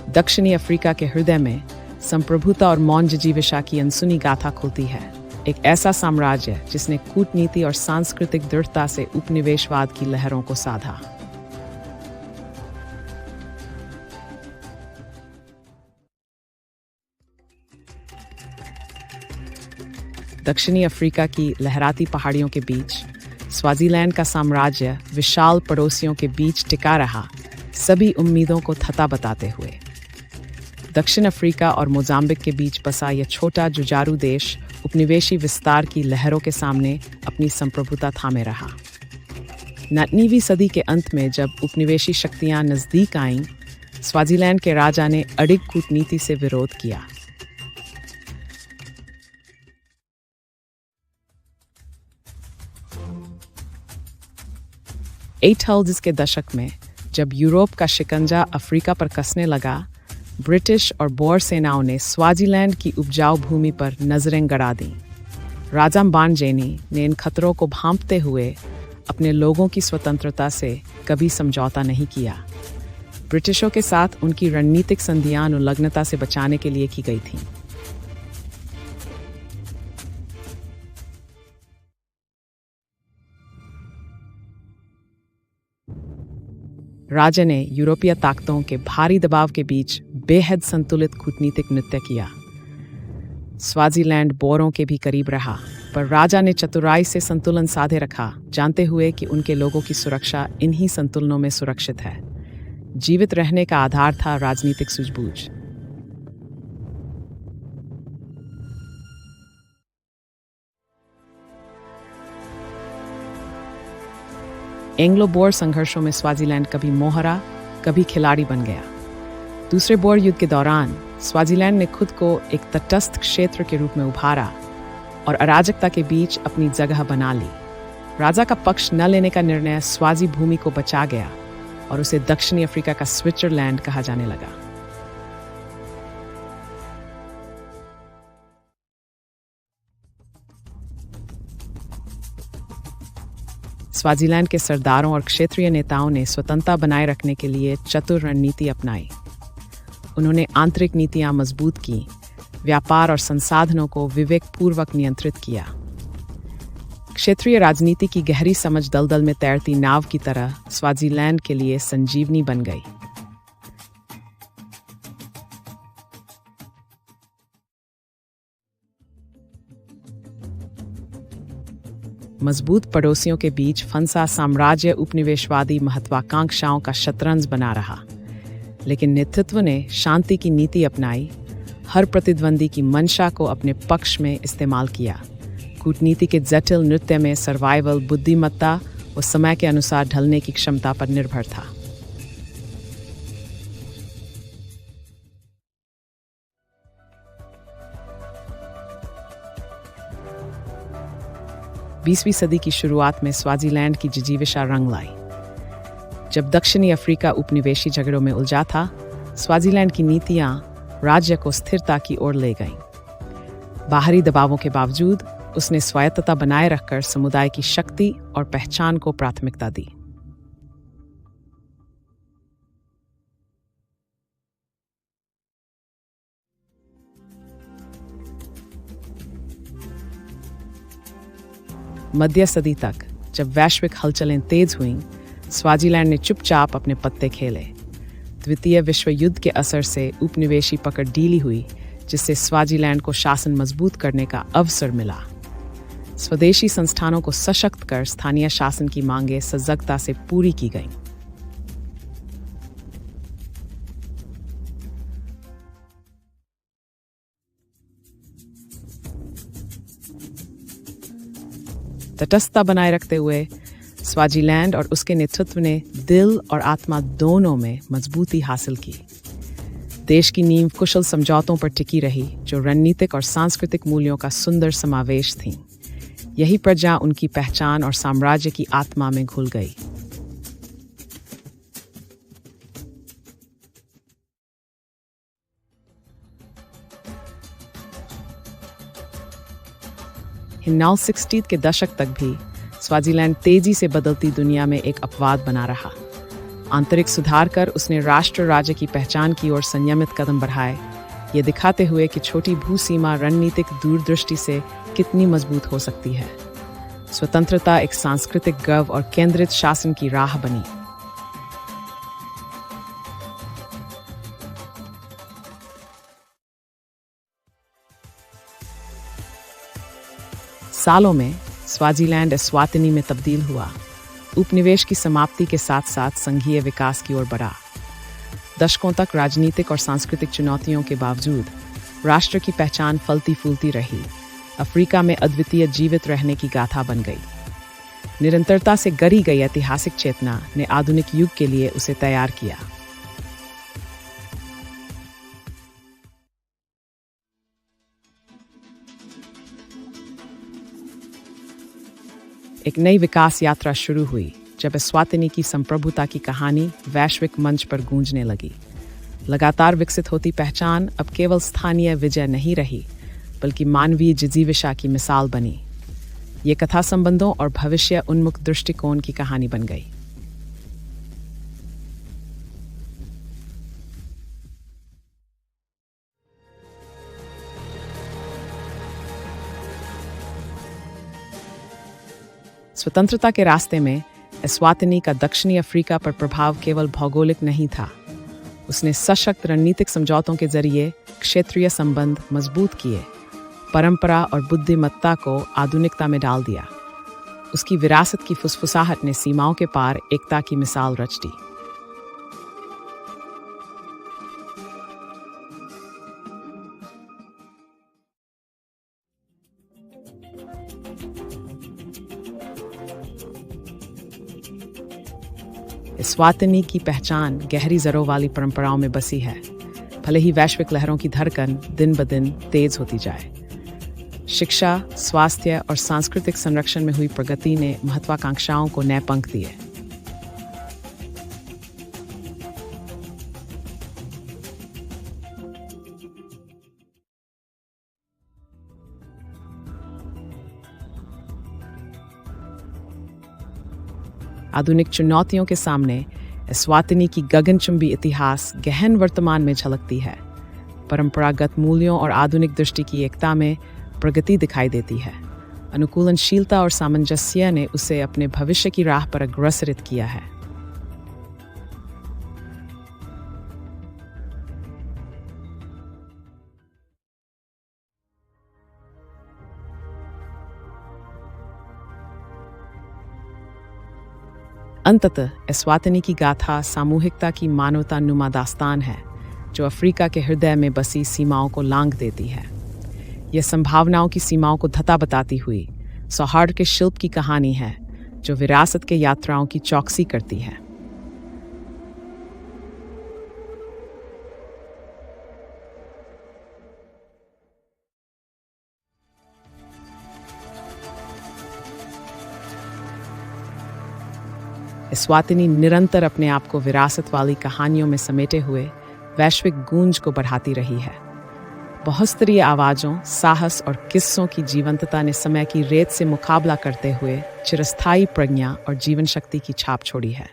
दक्षिणी अफ्रीका के हृदय में संप्रभुता और मौन जिजीविषा की अनसुनी गाथा खुलती है। एक ऐसा साम्राज्य जिसने कूटनीति और सांस्कृतिक दृढ़ता से उपनिवेशवाद की लहरों को साधा। दक्षिणी अफ्रीका की लहराती पहाड़ियों के बीच स्वाजीलैंड का साम्राज्य विशाल पड़ोसियों के बीच टिका रहा, सभी उम्मीदों को थता बताते हुए। दक्षिण अफ्रीका और मोजाम्बिक के बीच बसा यह छोटा जुझारू देश उपनिवेशी विस्तार की लहरों के सामने अपनी संप्रभुता थामे रहा। 19वीं सदी के अंत में जब उपनिवेशी शक्तियां नजदीक आईं, स्वाजीलैंड के राजा ने अडिग कूटनीति से विरोध किया। 800s के दशक में जब यूरोप का शिकंजा अफ्रीका पर कसने लगा, ब्रिटिश और बोर सेनाओं ने स्वाजीलैंड की उपजाऊ भूमि पर नजरें गड़ा दीं। राजा म्बानजेनी ने इन खतरों को भांपते हुए अपने लोगों की स्वतंत्रता से कभी समझौता नहीं किया। ब्रिटिशों के साथ उनकी रणनीतिक संधियां अनुलग्नता से बचाने के लिए की गई थीं। राजा ने यूरोपीय ताकतों के भारी दबाव के बीच बेहद संतुलित कूटनीतिक नृत्य किया। स्वाजीलैंड बोरों के भी करीब रहा, पर राजा ने चतुराई से संतुलन साधे रखा, जानते हुए कि उनके लोगों की सुरक्षा इन्हीं संतुलनों में सुरक्षित है। जीवित रहने का आधार था राजनीतिक सूझबूझ। एंग्लो बोर संघर्षों में स्वाजीलैंड कभी मोहरा, कभी खिलाड़ी बन गया। दूसरे बोर युद्ध के दौरान स्वाजीलैंड ने खुद को एक तटस्थ क्षेत्र के रूप में उभारा और अराजकता के बीच अपनी जगह बना ली। राजा का पक्ष न लेने का निर्णय स्वाजी भूमि को बचा गया और उसे दक्षिणी अफ्रीका का स्विट्जरलैंड कहा जाने लगा। स्वाजीलैंड के सरदारों और क्षेत्रीय नेताओं ने स्वतंत्रता बनाए रखने के लिए चतुर रणनीति अपनाई। उन्होंने आंतरिक नीतियां मजबूत की, व्यापार और संसाधनों को विवेकपूर्वक नियंत्रित किया। क्षेत्रीय राजनीति की गहरी समझ दलदल में तैरती नाव की तरह स्वाजीलैंड के लिए संजीवनी बन गई। मजबूत पड़ोसियों के बीच फंसा साम्राज्य उपनिवेशवादी महत्वाकांक्षाओं का शतरंज बना रहा, लेकिन नेतृत्व ने शांति की नीति अपनाई, हर प्रतिद्वंदी की मंशा को अपने पक्ष में इस्तेमाल किया। कूटनीति के जटिल नृत्य में सर्वाइवल बुद्धिमत्ता और समय के अनुसार ढलने की क्षमता पर निर्भर था। बीसवीं सदी की शुरुआत में स्वाजीलैंड की जिजीविषा रंग लाई। जब दक्षिणी अफ्रीका उपनिवेशी झगड़ों में उलझा था, स्वाजीलैंड की नीतियां राज्य को स्थिरता की ओर ले गईं। बाहरी दबावों के बावजूद उसने स्वायत्तता बनाए रखकर समुदाय की शक्ति और पहचान को प्राथमिकता दी। मध्य सदी तक जब वैश्विक हलचलें तेज हुईं, स्वाजीलैंड ने चुपचाप अपने पत्ते खेले। द्वितीय विश्व युद्ध के असर से उपनिवेशी पकड़ ढीली हुई, जिससे स्वाजीलैंड को शासन मजबूत करने का अवसर मिला। स्वदेशी संस्थानों को सशक्त कर स्थानीय शासन की मांगें सजगता से पूरी की गईं। तटस्थता बनाए रखते हुए स्वाजीलैंड और उसके नेतृत्व ने दिल और आत्मा दोनों में मजबूती हासिल की। देश की नींव कुशल समझौतों पर टिकी रही, जो रणनीतिक और सांस्कृतिक मूल्यों का सुंदर समावेश थीं। यही प्रजा उनकी पहचान और साम्राज्य की आत्मा में घुल गई। हिन्नाल 60 के दशक तक भी स्वाजीलैंड तेजी से बदलती दुनिया में एक अपवाद बना रहा। आंतरिक सुधार कर उसने राष्ट्र राज्य की पहचान की ओर संयमित कदम बढ़ाए, ये दिखाते हुए कि छोटी भू सीमा रणनीतिक दूरदृष्टि से कितनी मजबूत हो सकती है। स्वतंत्रता एक सांस्कृतिक गर्व और केंद्रित शासन की राह बनी। सालों में स्वाजीलैंड एस्वातिनी में तब्दील हुआ। उपनिवेश की समाप्ति के साथ साथ संघीय विकास की ओर बढ़ा। दशकों तक राजनीतिक और सांस्कृतिक चुनौतियों के बावजूद राष्ट्र की पहचान फलती फूलती रही। अफ्रीका में अद्वितीय जीवित रहने की गाथा बन गई। निरंतरता से गढ़ी गई ऐतिहासिक चेतना ने आधुनिक युग के लिए उसे तैयार किया। एक नई विकास यात्रा शुरू हुई जब एस्वातिनी की संप्रभुता की कहानी वैश्विक मंच पर गूंजने लगी। लगातार विकसित होती पहचान अब केवल स्थानीय विजय नहीं रही, बल्कि मानवीय जिजीविषा की मिसाल बनी। ये कथा संबंधों और भविष्य उन्मुख दृष्टिकोण की कहानी बन गई। स्वतंत्रता के रास्ते में एस्वातिनी का दक्षिणी अफ्रीका पर प्रभाव केवल भौगोलिक नहीं था। उसने सशक्त रणनीतिक समझौतों के जरिए क्षेत्रीय संबंध मजबूत किए, परंपरा और बुद्धिमत्ता को आधुनिकता में डाल दिया। उसकी विरासत की फुसफुसाहट ने सीमाओं के पार एकता की मिसाल रच दी। एस्वातिनी की पहचान गहरी जड़ों वाली परंपराओं में बसी है, भले ही वैश्विक लहरों की धड़कन दिन ब दिन तेज होती जाए। शिक्षा, स्वास्थ्य और सांस्कृतिक संरक्षण में हुई प्रगति ने महत्वाकांक्षाओं को नए पंख दिए। आधुनिक चुनौतियों के सामने एस्वातिनी की गगनचुंबी इतिहास गहन वर्तमान में झलकती है। परंपरागत मूल्यों और आधुनिक दृष्टि की एकता में प्रगति दिखाई देती है। अनुकूलनशीलता और सामंजस्य ने उसे अपने भविष्य की राह पर अग्रसरित किया है। अंततः एस्वातिनी की गाथा सामूहिकता की मानवता नुमा दास्तान है, जो अफ्रीका के हृदय में बसी सीमाओं को लांघ देती है। यह संभावनाओं की सीमाओं को धता बताती हुई सौहार्द के शिल्प की कहानी है, जो विरासत के यात्राओं की चौकसी करती है। एस्वातिनी निरंतर अपने आप को विरासत वाली कहानियों में समेटे हुए वैश्विक गूंज को बढ़ाती रही है। बहुस्तरीय आवाज़ों, साहस और किस्सों की जीवंतता ने समय की रेत से मुकाबला करते हुए चिरस्थायी प्रज्ञा और जीवन शक्ति की छाप छोड़ी है।